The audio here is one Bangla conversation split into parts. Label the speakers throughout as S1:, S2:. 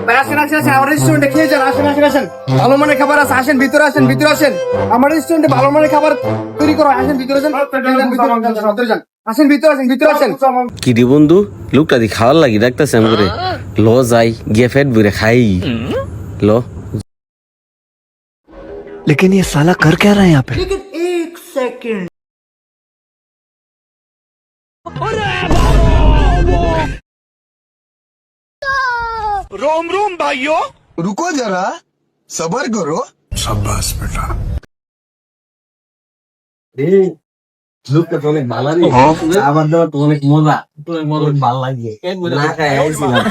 S1: ভাই আসেন আসেন আসেন, আমার রেস্টুরেন্টে খেয়ে যান, আসেন আসেন আসেন, ভালো মানের খাবার আছে, আসেন ভিতরে আসেন, ভিতরে আসেন, আমার রেস্টুরেন্টে ভালো মানের খাবার তৈরি করো, আসেন ভিতরে যান, ভিতরে যান, আসেন ভিতরে আসেন, ভিতরে আসেন।
S2: কি রে বন্ধু, লোকটা দি খাওয়ার লাগি ডাকতেছে আমি করে। ল যাই গিয়ে পেট ভরে খাই। ল
S3: लेकिन ये साला कर क्या रहा है यहाँ पे?
S4: रुको जरा सबर करो।
S2: লোকটা তো অনেক ভালো রে, আবার দেওয়া তো অনেক মজা, অনেক ভালো লাগে। না খাই আইছিলাম,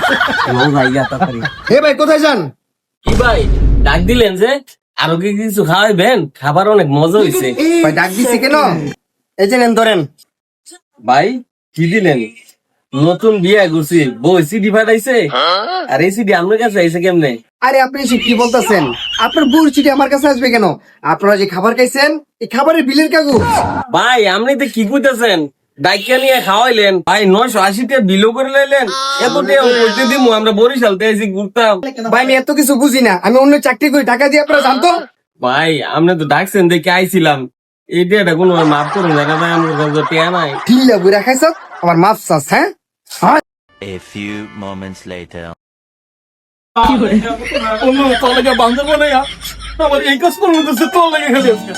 S2: ল যাই গা তাড়াতাড়ি।
S1: হে ভাই কোথায় যান?
S2: কি ভাই ডাক দিলেন যে? আরো কি কিছু খাওয়াইবেন? খাবার অনেক মজা হইছে।
S1: ভাই ডাক দিছি কেন? এই যে নেন ধরেন।
S2: ভাই কি দিলেন? নতুন বিয়ে করছি, বউ সিডি পাঠাইছে, আর এই সিডি আপনার কাছে আইছে কেমনে?
S1: আরে আপনি এসব কি বলতেছেন? আপনার বুড় চিঠি আমার কাছে আসবে কেন? আপনারা যে খাবার খাইছেন এই খাবারের বিলের কাগজ।
S2: ভাই আপনি তো কি কইতেছেন? ডাইকা নিয়ে খাওয়াইলেন, ভাই 980 টাকা বিলও করে লাইলেন। এত টাকা কইতে দিমু, আমরা বরিশাল তে এসে ঘুরতাম।
S1: ভাই আমি এত কিছু বুঝি না, আমি অন্য চাকরি করি, টাকা দিয়ে আপনারা জানতো।
S2: ভাই আপনি তো ডাকছেন দেখে আইছিলাম, এই ডেটা কোনো মাফ করুন না ভাই, আমার কাছে টাকা নাই।
S1: ঢিলা বুড়া খাইছ, আমার মাফ চাস, হ্যাঁ?
S5: A few moments later.
S2: তোর লাগে বান্ধব না, আমার এই কাজ করতে তোর লাগে খালি আজকে।